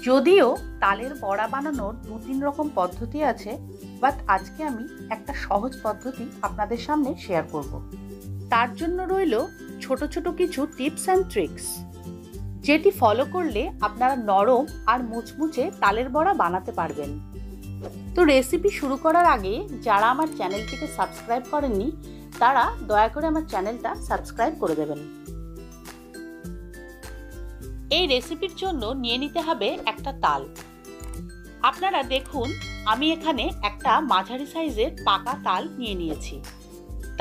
যদিও তালের বড়া বানানোর ২-৩ রকম পদ্ধতি আছে, বাট আজকে আমি একটা সহজ পদ্ধতি আপনাদের সামনে শেয়ার করব। তার জন্য রইল ছোট ছোট কিছু টিপস অ্যান্ড ট্রিক্স, যেটি ফলো করলে আপনারা নরম আর মুচমুচে তালের বড়া বানাতে পারবেন। তো রেসিপি শুরু করার আগে যারা আমার চ্যানেলটিকে সাবস্ক্রাইব করেননি তারা দয়া করে আমার চ্যানেলটা সাবস্ক্রাইব করে দেবেন। এই রেসিপির জন্য নিয়ে নিতে হবে একটা তাল। আপনারা দেখুন, আমি এখানে একটা মাঝারি সাইজের পাকা তাল নিয়ে নিয়েছি।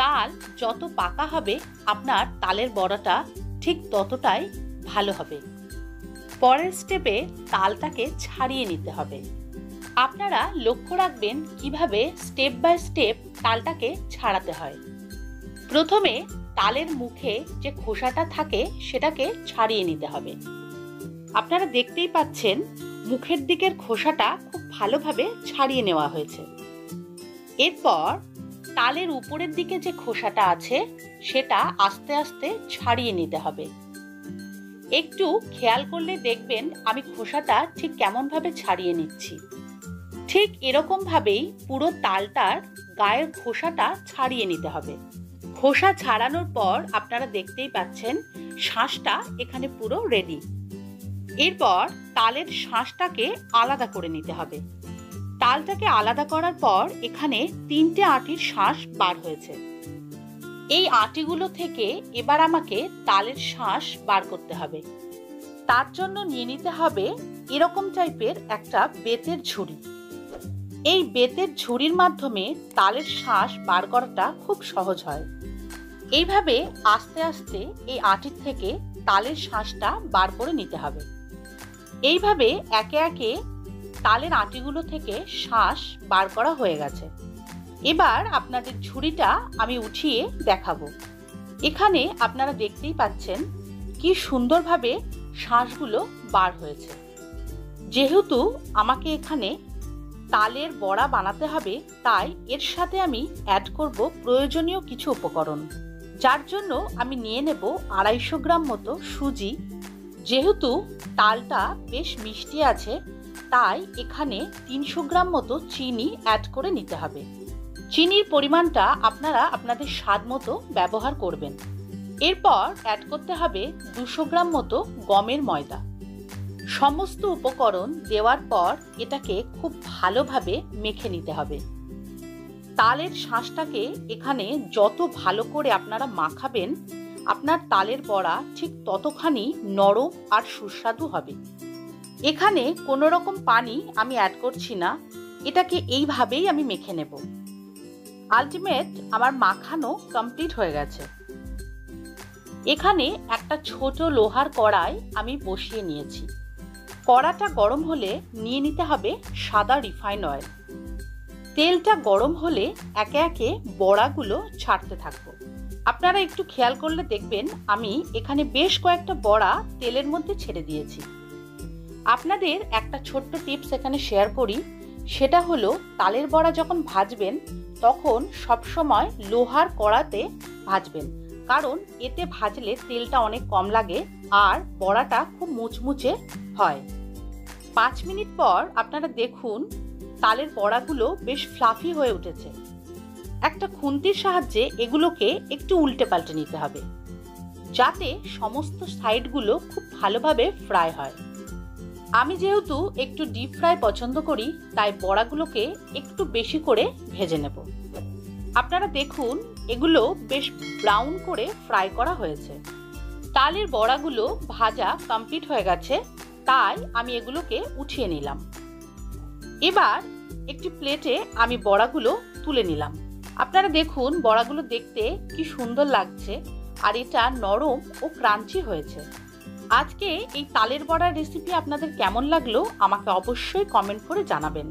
তাল যত পাকা হবে আপনার তালের বড়াটা ঠিক ততটাই ভালো হবে। পরের স্টেপে তালটাকে ছাড়িয়ে নিতে হবে। আপনারা লক্ষ্য রাখবেন কিভাবে স্টেপ বাই স্টেপ তালটাকে ছাড়াতে হয়। প্রথমে তালের মুখে যে খোসাটা থাকে সেটাকে ছাড়িয়ে নিতে হবে। আপনারা দেখতেই পাচ্ছেন মুখের দিকের খোসাটা খুব ভালোভাবে ছাড়িয়ে নেওয়া হয়েছে। এরপর তালের উপরের দিকে যে খোসাটা আছে সেটা আস্তে আস্তে ছাড়িয়ে নিতে হবে। একটু খেয়াল করলে দেখবেন আমি খোসাটা ঠিক কেমনভাবে ছাড়িয়ে নিচ্ছি। ঠিক এরকম ভাবেই পুরো তালটার গায়ের খোসাটা ছাড়িয়ে নিতে হবে। খোসা ছাড়ানোর পর আপনারা দেখতেই পাচ্ছেন শাঁসটা এখানে পুরো রেডি। এরপর তালের শাঁসটাকে আলাদা করে নিতে হবে। তালটাকে আলাদা করার পর এখানে 3টে আটির শাঁস বার হয়েছে। এই আটিগুলো থেকে এবার আমাকে তালের শাঁস বার করতে হবে। তার জন্য নিয়ে নিতে হবে এরকম টাইপের একটা বেতের ঝুড়ি। এই বেতের ঝুড়ির মাধ্যমে তালের শাঁস বার করাটা খুব সহজ হয়। এইভাবে আস্তে আস্তে এই আটির থেকে তালের শাঁসটা বার করে নিতে হবে। এইভাবে একে একে তালের আটিগুলো থেকে শাঁস বার করা হয়ে গেছে। এবার আপনাদের ঝুড়িটা আমি উঠিয়ে দেখাবো। এখানে আপনারা দেখতেই পাচ্ছেন কি সুন্দরভাবে শাঁসগুলো বার হয়েছে। যেহেতু আমাকে এখানে তালের বড়া বানাতে হবে, তাই এর সাথে আমি অ্যাড করব প্রয়োজনীয় কিছু উপকরণ, যার জন্য আমি নিয়ে নেব 250 গ্রাম মতো সুজি। যেহেতু তালটা বেশ মিষ্টি আছে তাই এখানে 300 গ্রাম মতো চিনি অ্যাড করে নিতে হবে। চিনির পরিমাণটা আপনারা আপনাদের স্বাদ মতো ব্যবহার করবেন। এরপর অ্যাড করতে হবে 200 গ্রাম মতো গমের ময়দা। সমস্ত উপকরণ দেওয়ার পর এটাকে খুব ভালোভাবে মেখে নিতে হবে। তালের শাঁসটাকে এখানে যত ভালো করে আপনারা মাখাবেন আপনার তালের বড়া ঠিক ততখানি নরম আর সুস্বাদু হবে। এখানে কোনো রকম পানি আমি অ্যাড করছি না, এটাকে এইভাবেই আমি মেখে নেব। আলটিমেট আমার মাখানো কমপ্লিট হয়ে গেছে। এখানে একটা ছোট লোহার কড়াই আমি বসিয়ে নিয়েছি। কড়াটা গরম হলে নিয়ে নিতে হবে সাদা রিফাইন অয়েল। তেলটা গরম হলে একে একে বড়াগুলো ছাড়তে থাকবো। আপনারা একটু খেয়াল করলে দেখবেন আমি এখানে বেশ কয়েকটা বড়া তেলের মধ্যে ছেড়ে দিয়েছি। আপনাদের একটা ছোট্ট টিপস এখানে শেয়ার করি, সেটা হলো তালের বড়া যখন ভাজবেন তখন সবসময় লোহার কড়াতে ভাজবেন, কারণ এতে ভাজলে তেলটা অনেক কম লাগে আর বড়াটা খুব মুচমুচে হয়। 5 মিনিট পর আপনারা দেখুন তালের বড়াগুলো বেশ ফ্লাফি হয়ে উঠেছে। একটা খুন্তির সাহায্যে এগুলোকে একটু উল্টে পাল্টে নিতে হবে, যাতে সমস্ত সাইডগুলো খুব ভালোভাবে ফ্রাই হয়। আমি যেহেতু একটু ডিপ ফ্রাই পছন্দ করি তাই বড়াগুলোকে একটু বেশি করে ভেজে নেব। আপনারা দেখুন এগুলো বেশ ব্রাউন করে ফ্রাই করা হয়েছে। তালের বড়াগুলো ভাজা কমপ্লিট হয়ে গেছে, তাই আমি এগুলোকে উঠিয়ে নিলাম। এবার একটি প্লেটে আমি বড়াগুলো তুলে নিলাম। আপনারা দেখুন বড়াগুলো দেখতে কি সুন্দর লাগছে আর এটা নরম ও ক্রাঞ্চি হয়েছে। আজকে এই তালের বড়ার রেসিপি আপনাদের কেমন লাগলো আমাকে অবশ্যই কমেন্ট করে জানাবেন।